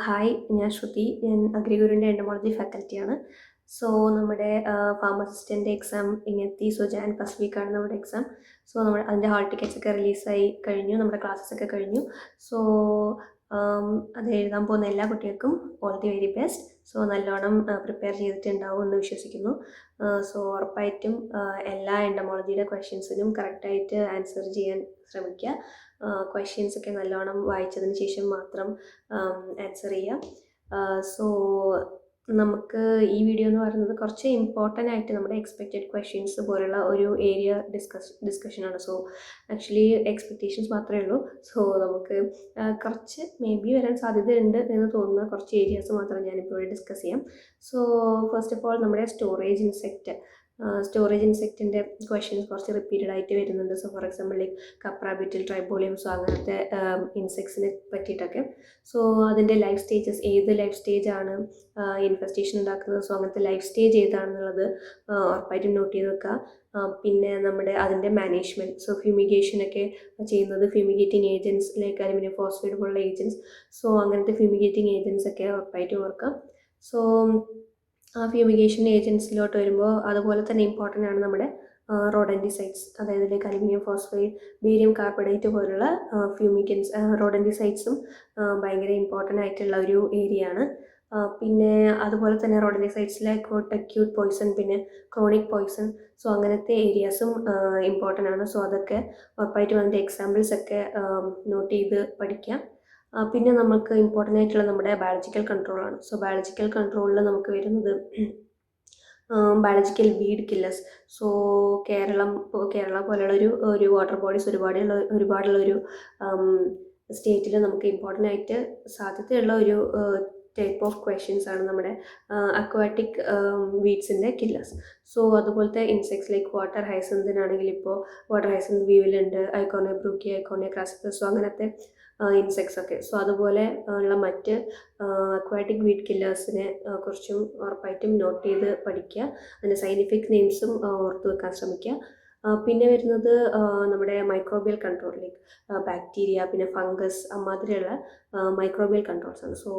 Hi, ഞാൻ ശ്രുതി. ഞാൻ അഗ്രിഗുരുവിൻ്റെ entomology ഫാക്കൽറ്റിയാണ്. So നമ്മുടെ ഫാർമസിസ്റ്റിൻ്റെ എക്സാം ഇങ്ങെത്തി. സോ ജാൻ ഫസ്റ്റ് വീക്കാണ് നമ്മുടെ എക്സാം. സോ നമ്മൾ അതിൻ്റെ ഹാൾ ടിക്കറ്റ്സ് ഒക്കെ റിലീസായി കഴിഞ്ഞു. നമ്മുടെ ക്ലാസ്സസ് ഒക്കെ കഴിഞ്ഞു. സോ അത് എഴുതാൻ പോകുന്ന എല്ലാ കുട്ടികൾക്കും all the very best. So നല്ലോണം പ്രിപ്പയർ ചെയ്തിട്ടുണ്ടാവും എന്ന് വിശ്വസിക്കുന്നു. സോ ഉറപ്പായിട്ടും എല്ലാ എൻഡോമോളജിയുടെ ക്വസ്റ്റ്യൻസിനും കറക്റ്റായിട്ട് ആൻസർ ചെയ്യാൻ ശ്രമിക്കുക. ക്വസ്റ്റ്യൻസൊക്കെ നല്ലോണം വായിച്ചതിന് ശേഷം മാത്രം ആൻസർ ചെയ്യാം. സോ നമുക്ക് ഈ വീഡിയോ എന്ന് പറയുന്നത് കുറച്ച് ഇമ്പോർട്ടൻ്റ് ആയിട്ട് നമ്മുടെ എക്സ്പെക്റ്റഡ് ക്വസ്റ്റ്യൻസ് പോലുള്ള ഒരു ഏരിയ ഡിസ്കഷനാണ്. സോ ആക്ച്വലി എക്സ്പെക്റ്റേഷൻസ് മാത്രമേ ഉള്ളൂ. സോ നമുക്ക് കുറച്ച് മേ ബി വരാൻ സാധ്യതയുണ്ട് എന്ന് തോന്നുന്ന കുറച്ച് ഏരിയാസ് മാത്രം ഞാനിപ്പോൾ ഡിസ്കസ് ചെയ്യാം. സോ ഫസ്റ്റ് ഓഫ് ഓൾ നമ്മുടെ സ്റ്റോറേജ് ഇൻസെക്റ്റിൻ്റെ ക്വസ്റ്റ്യൻസ് കുറച്ച് റിപ്പീറ്റഡ് ആയിട്ട് വരുന്നുണ്ട്. സോ ഫോർ എക്സാമ്പിൾ ലൈക്ക് കപ്രാബിറ്റിൽ, ട്രൈബോളിയംസോ അങ്ങനത്തെ ഇൻസെക്ട്സിനെ പറ്റിയിട്ടൊക്കെ. സോ അതിൻ്റെ ലൈഫ് സ്റ്റേജസ്, ഏത് ലൈഫ് സ്റ്റേജാണ് ഇൻഫെസ്റ്റേഷൻ ഉണ്ടാക്കുന്നത്, സോ അങ്ങനത്തെ ലൈഫ് സ്റ്റേജ് ഏതാണെന്നുള്ളത് ഉറപ്പായിട്ടും നോട്ട് ചെയ്ത് വെക്കുക. പിന്നെ അതിൻ്റെ മാനേജ്മെൻറ്റ്, സോ ഫ്യൂമിഗേഷനൊക്കെ ചെയ്യുന്നത് ഫ്യൂമിഗേറ്റിംഗ് ഏജൻറ്റ്സ് ലൈക്ക് അലുമിനിയം ഫോസ്ഫേറ്റ് പോലുള്ള ഏജൻറ്റ്സ്. സോ അങ്ങനത്തെ ഫ്യൂമിഗേറ്റിംഗ് ഏജൻറ്റ്സ് ഒക്കെ ഉറപ്പായിട്ടും ഓർക്കാം. സോ ആ ഫ്യൂമിഗേഷൻ ഏജൻസിലോട്ട് വരുമ്പോൾ അതുപോലെ തന്നെ ഇമ്പോർട്ടൻ്റ് ആണ് നമ്മുടെ റോഡൻറ്റിസൈഡ്സ്, അതായത് like aluminium phosphate, barium carbonate പോലുള്ള റോഡൻറ്റിസൈഡ്സും ഭയങ്കര ഇമ്പോർട്ടൻ്റ് ആയിട്ടുള്ള ഒരു ഏരിയ ആണ്. പിന്നെ അതുപോലെ തന്നെ റോഡൻറ്റിസൈഡ്സിലെ അക്യൂട്ട് പോയ്സൺ, പിന്നെ ക്രോണിക് പോയ്സൺ, സോ അങ്ങനത്തെ ഏരിയാസും ഇമ്പോർട്ടൻ്റ് ആണ്. സോ അതൊക്കെ ഉറപ്പായിട്ടും അതിൻ്റെ എക്സാമ്പിൾസ് ഒക്കെ നോട്ട് ചെയ്ത് പഠിക്കാം. പിന്നെ നമുക്ക് ഇമ്പോർട്ടൻ്റ് ആയിട്ടുള്ള നമ്മുടെ ബയോളജിക്കൽ കൺട്രോളാണ്. സോ ബയോളജിക്കൽ കൺട്രോളിൽ നമുക്ക് വരുന്നത് biological weed killers. So Kerala പോലെയുള്ള ഒരു വാട്ടർ ബോഡീസ് ഒരുപാടുള്ള ഒരു സ്റ്റേറ്റിൽ നമുക്ക് ഇമ്പോർട്ടൻ്റ് ആയിട്ട് സാധ്യതയുള്ള ഒരു ടൈപ്പ് ഓഫ് ക്വസ്റ്റ്യൻസ് ആണ് നമ്മുടെ അക്വാറ്റിക് വീഡ്സിൻ്റെ കില്ലേഴ്സ്. സോ അതുപോലത്തെ ഇൻസെക്ട്സ് ലൈക്ക് വാട്ടർ ഹൈസന്തിനാണെങ്കിൽ ഇപ്പോൾ വാട്ടർ ഹൈസന്ത് വീവിലുണ്ട്, ഐക്കോണിയ ബ്രൂക്കി, ഐക്കോണിയ ക്രാസിപ്പസ്, സോ അങ്ങനത്തെ ഇൻസെക്ട്സ് ഒക്കെ. സോ അതുപോലെ ഉള്ള മറ്റ് അക്വാറ്റിക് വീഡ് കില്ലേഴ്സിനെ കുറിച്ചും ഉറപ്പായിട്ടും നോട്ട് ചെയ്ത് പഠിക്കുക. അതിൻ്റെ സയൻറ്റിഫിക് നെയിംസും ഓർത്ത് വെക്കാൻ ശ്രമിക്കുക. പിന്നെ വരുന്നത് നമ്മുടെ മൈക്രോബിയൽ കൺട്രോൾ ലൈക്ക് ബാക്ടീരിയ, പിന്നെ ഫംഗസ്, അമ്മാതിരിയുള്ള മൈക്രോബിയൽ കൺട്രോൾസ് ആണ്. സോ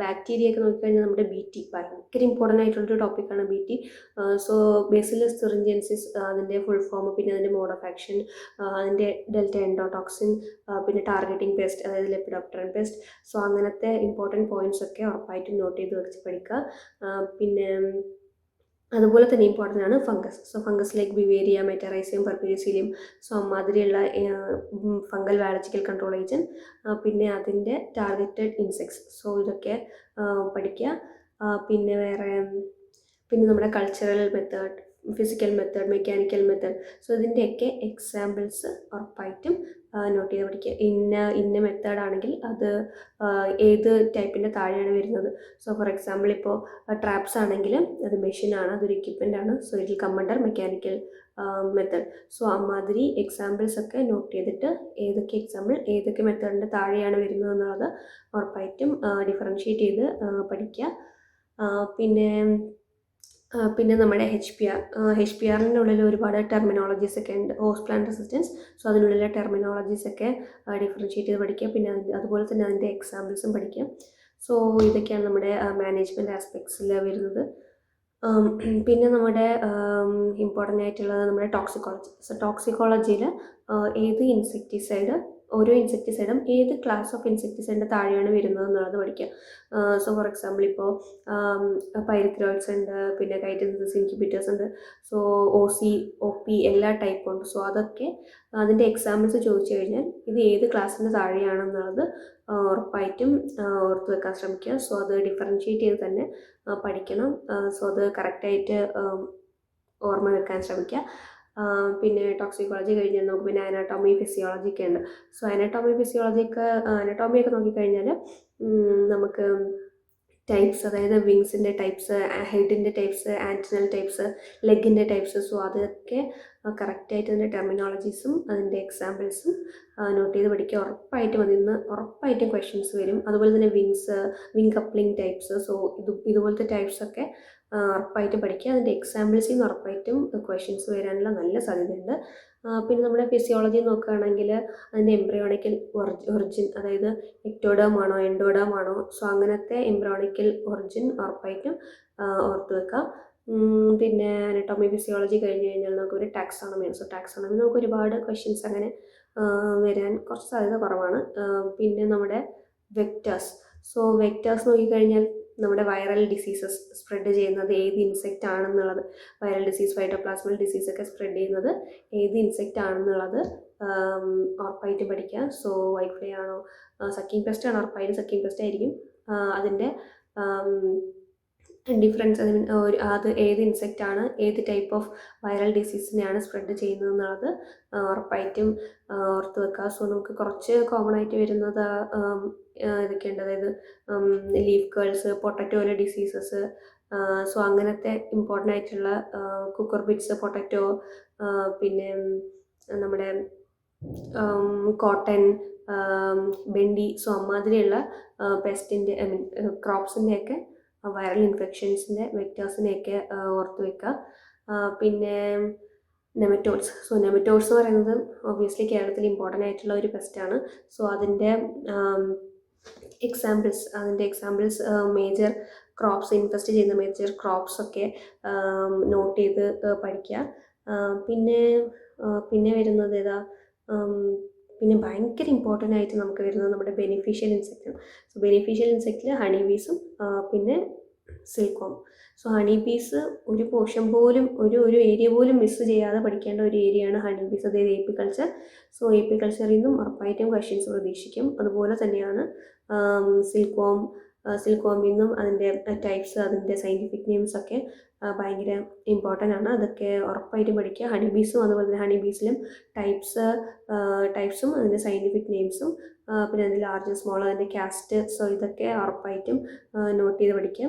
ബാക്ടീരിയ ഒക്കെ നോക്കിക്കഴിഞ്ഞാൽ നമ്മുടെ BT ഭയങ്കര ഇമ്പോർട്ടൻ്റ് ആയിട്ടുള്ളൊരു ടോപ്പിക്കാണ് BT. സോ ബേസിലസ് തുറിഞ്ചിയൻസിസ്, അതിൻ്റെ ഫുൾ ഫോം, പിന്നെ അതിൻ്റെ മോഡ് ഓഫ് ആക്ഷൻ, അതിൻ്റെ ഡെൽറ്റ എൻഡോടോക്സിൻ, പിന്നെ ടാർഗറ്റിംഗ് പെസ്റ്റ്, അതായത് ലെപ്പിഡോപ്റ്ററൻ പെസ്റ്റ്. സോ അങ്ങനത്തെ ഇമ്പോർട്ടൻറ്റ് പോയിൻറ്റ്സ് ഒക്കെ ഉറപ്പായിട്ടും നോട്ട് ചെയ്ത് വെച്ച് പഠിക്കുക. പിന്നെ അതുപോലെ തന്നെ ഇമ്പോർട്ടൻ്റ് ആണ് fungus. So fungus like Beauveria, Metarhizium, പെർപെരിസീലിയം, സോ അമ്മാതിരിയുള്ള ഫംഗൽ ബയോളജിക്കൽ കൺട്രോൾ ഏജൻറ്റ്, പിന്നെ അതിൻ്റെ ടാർഗറ്റഡ് ഇൻസെക്ട്സ്. സോ ഇതൊക്കെ പഠിക്കുക. പിന്നെ നമ്മുടെ cultural method, physical method, mechanical method, so ഇതിൻ്റെയൊക്കെ എക്സാമ്പിൾസ് ഉറപ്പായിട്ടും നോട്ട് ചെയ്ത് പഠിക്കുക. ഇന്ന മെത്തേഡാണെങ്കിൽ അത് ഏത് ടൈപ്പിൻ്റെ താഴെയാണ് വരുന്നത്. സോ ഫോർ എക്സാമ്പിൾ ഇപ്പോൾ ട്രാപ്സ് ആണെങ്കിൽ അത് മെഷീനാണ്, അതൊരു എക്യുപ്മെൻ്റ് ആണ്. So it will come under mechanical method. So അമ്മാതിരി എക്സാമ്പിൾസ് ഒക്കെ നോട്ട് ചെയ്തിട്ട് ഏതൊക്കെ മെത്തേഡിൻ്റെ താഴെയാണ് വരുന്നത് എന്നുള്ളത് ഉറപ്പായിട്ടും ഡിഫറൻഷ്യേറ്റ് ചെയ്ത് പഠിക്കുക. പിന്നെ നമ്മുടെ HPRൻ്റെ ഉള്ളിൽ ഒരുപാട് ടെർമിനോളജീസ് ഒക്കെ ഉണ്ട്. ഹോസ്റ്റ് പ്ലാന്റ് റെസിസ്റ്റൻസ്, സോ അതിനുള്ളിലെ ടെർമിനോളജീസ് ഒക്കെ ഡിഫറൻഷ്യേറ്റ് ചെയ്ത് പഠിക്കുക. പിന്നെ അതുപോലെ തന്നെ അതിൻ്റെ എക്സാമ്പിൾസും പഠിക്കുക. സോ ഇതൊക്കെയാണ് നമ്മുടെ മാനേജ്മെൻറ്റ് ആസ്പെക്ട്സിൽ വരുന്നത്. പിന്നെ നമ്മുടെ ഇമ്പോർട്ടൻ്റ് ആയിട്ടുള്ളത് നമ്മുടെ ടോക്സിക്കോളജി. സോ ടോക്സിക്കോളജിയിൽ ഓരോ ഇൻസെക്ടിസൈഡും ഏത് ക്ലാസ് ഓഫ് ഇൻസെക്ടിസൈഡിൻ്റെ താഴെയാണ് വരുന്നത് എന്നുള്ളത് പഠിക്കുക. സോ ഫോർ എക്സാമ്പിൾ ഇപ്പോൾ പൈരിത്രോയിഡ്സ് ഉണ്ട്, പിന്നെ കൈറ്റസിസ് ഇൻക്യുബേറ്റേഴ്സ് ഉണ്ട്, സോ OP എല്ലാ ടൈപ്പും ഉണ്ട്. സോ അതൊക്കെ അതിൻ്റെ എക്സാമ്പിൾസ് ചോദിച്ചു കഴിഞ്ഞാൽ ഇത് ഏത് ക്ലാസ്സിൻ്റെ താഴെയാണെന്നുള്ളത് ഉറപ്പായിട്ടും ഓർത്ത് വെക്കാൻ ശ്രമിക്കുക. സോ അത് ഡിഫറൻഷ്യേറ്റ് ചെയ്ത് തന്നെ പഠിക്കണം. സോ അത് കറക്റ്റായിട്ട് ഓർമ്മ വെക്കാൻ ശ്രമിക്കുക. പിന്നെ ടോക്സിക്കോളജി കഴിഞ്ഞാൽ നമുക്ക് പിന്നെ അനാട്ടോമി, ഫിസിയോളജി ഒക്കെ ഉണ്ട്. സോ അനാട്ടോമിയൊക്കെ നോക്കിക്കഴിഞ്ഞാൽ നമുക്ക് ടൈപ്സ്, അതായത് വിങ്സിൻ്റെ ടൈപ്സ്, ഹെഡിൻ്റെ ടൈപ്സ്, ആൻറ്റിനൽ ടൈപ്സ്, ലെഗിൻ്റെ ടൈപ്സ്, സോ അതൊക്കെ കറക്റ്റായിട്ട് അതിൻ്റെ ടെർമിനോളജീസും അതിൻ്റെ എക്സാമ്പിൾസും നോട്ട് ചെയ്ത് പഠിക്കുക. ഉറപ്പായിട്ടും അതിൽ നിന്ന് ഉറപ്പായിട്ടും ക്വസ്റ്റ്യൻസ് വരും. അതുപോലെ തന്നെ വിങ് കപ്ലിംഗ് ടൈപ്സ്, സോ ഇതുപോലത്തെ ടൈപ്സൊക്കെ ഉറപ്പായിട്ടും പഠിക്കുക. അതിൻ്റെ എക്സാമ്പിൾസിൽ നിന്ന് ഉറപ്പായിട്ടും ക്വസ്റ്റ്യൻസ് വരാനുള്ള നല്ല സാധ്യതയുണ്ട്. പിന്നെ നമ്മുടെ ഫിസിയോളജി നോക്കുകയാണെങ്കിൽ അതിൻ്റെ എംബ്രിയോണിക്കൽ ഒറിജിൻ, അതായത് എക്ടോഡേം ആണോ എൻഡോഡേം ആണോ, സോ അങ്ങനത്തെ എംബ്രിയോണിക്കൽ ഒറിജിൻ ഉറപ്പായിട്ടും ഓർത്ത് വെക്കാം. പിന്നെ അനട്ടോമി ഫിസിയോളജി കഴിഞ്ഞ് കഴിഞ്ഞാൽ നമുക്കൊരു ടാക്സോണമി. സോ ടാക്സോണമി നമുക്ക് ഒരുപാട് ക്വസ്റ്റ്യൻസ് അങ്ങനെ വരാൻ കുറച്ച് സാധ്യത കുറവാണ്. പിന്നെ നമ്മുടെ വെക്റ്റേഴ്സ്. സോ വെക്റ്റേഴ്സ് നോക്കിക്കഴിഞ്ഞാൽ നമ്മുടെ വൈറൽ ഡിസീസസ് സ്പ്രെഡ് ചെയ്യുന്നത് ഏത് ഇൻസെക്റ്റ് ആണെന്നുള്ളത്, വൈറൽ ഡിസീസ്, ഫൈറ്റോപ്ലാസ്മൽ ഡിസീസൊക്കെ സ്പ്രെഡ് ചെയ്യുന്നത് ഏത് ഇൻസെക്റ്റ് ആണെന്നുള്ളത് ഉറപ്പായിട്ട് പഠിക്കുക. സോ വൈറ്റ് ഫ്ലൈ ആണോ, സക്കിങ് പെസ്റ്റ് ആണോ, ഉറപ്പായിട്ടും സക്കിങ് പെസ്റ്റ് ആയിരിക്കും. അതിൻ്റെ ഡിഫറൻസ്, അത് ഏത് ഇൻസെക്റ്റ് ആണ്, ഏത് ടൈപ്പ് ഓഫ് വൈറൽ ഡിസീസിനെയാണ് സ്പ്രെഡ് ചെയ്യുന്നത് എന്നുള്ളത് ഉറപ്പായിട്ടും ഓർത്ത് വെക്കുക. സോ നമുക്ക് കുറച്ച് കോമൺ ആയിട്ട് വരുന്നത് ഇതൊക്കെയുണ്ട്, അതായത് ലീഫ് കേൾസ്, പൊട്ടറ്റോയിലെ ഡിസീസസ്, സോ അങ്ങനത്തെ ഇമ്പോർട്ടൻ്റ് ആയിട്ടുള്ള കുക്കുർബിറ്റ്സ്, പൊട്ടറ്റോ, പിന്നെ നമ്മുടെ കോട്ടൺ, ബെണ്ടി, സോ അമ്മാതിരിയുള്ള പെസ്റ്റിൻ്റെ ക്രോപ്സിൻ്റെയൊക്കെ വൈറൽ ഇൻഫെക്ഷൻസിൻ്റെ വെക്റ്റേഴ്സിനെയൊക്കെ ഓർത്ത് വെക്കുക. പിന്നെ നെമറ്റോഡ്സ്. സോ നെമറ്റോഡ്സ് എന്ന് പറയുന്നത് ഒബ്വിയസ്ലി കേരളത്തിൽ ഇമ്പോർട്ടൻ്റ് ആയിട്ടുള്ള ഒരു പെസ്റ്റാണ്. സോ അതിൻ്റെ എക്സാമ്പിൾസ് മേജർ ക്രോപ്സ്, ഇൻഫെസ്റ്റ് ചെയ്യുന്ന മേജർ ക്രോപ്സ് ഒക്കെ നോട്ട് ചെയ്ത് പഠിക്കുക. പിന്നെ വരുന്നത് ഏതാ, പിന്നെ ഭയങ്കര ഇമ്പോർട്ടൻ്റ് ആയിട്ട് നമുക്ക് വരുന്നത് നമ്മുടെ ബെനിഫിഷ്യൽ ഇൻസെക്റ്റാണ്. സോ ബെനിഫിഷ്യൽ ഇൻസെക്റ്റിൽ ഹണി ബീസും പിന്നെ സിൽക്വാം. സോ ഹണി ബീസ് ഒരു പോർഷൻ പോലും, ഒരു ഏരിയ പോലും മിസ് ചെയ്യാതെ പഠിക്കേണ്ട ഒരു ഏരിയയാണ് ഹണി ബീസ്, അതായത് എപ്പിക്കൾച്ചർ. സോ എപ്പിക്കൾച്ചറിൽ നിന്നും ഉറപ്പായിട്ടും ക്വസ്റ്റ്യൻസ് പ്രതീക്ഷിക്കും. അതുപോലെ തന്നെയാണ് സിൽക്വാമിൽ നിന്നും അതിൻ്റെ ടൈപ്സ്, അതിൻ്റെ സയൻറ്റിഫിക് നെയിംസ് ഒക്കെ ഭയങ്കര ഇമ്പോർട്ടൻ്റ് ആണ്. അതൊക്കെ ഉറപ്പായിട്ടും പഠിക്കുക. ഹണി ബീസും അതുപോലെ തന്നെ ഹണി ബീസിലും ടൈപ്സും അതിൻ്റെ സയൻറ്റിഫിക് നെയിംസും, പിന്നെ അതിൻ്റെ ലാർജ് സ്മോൾ, അതിൻ്റെ കാസ്റ്റ്, സോ ഇതൊക്കെ ഉറപ്പായിട്ടും നോട്ട് ചെയ്ത് പഠിക്കുക.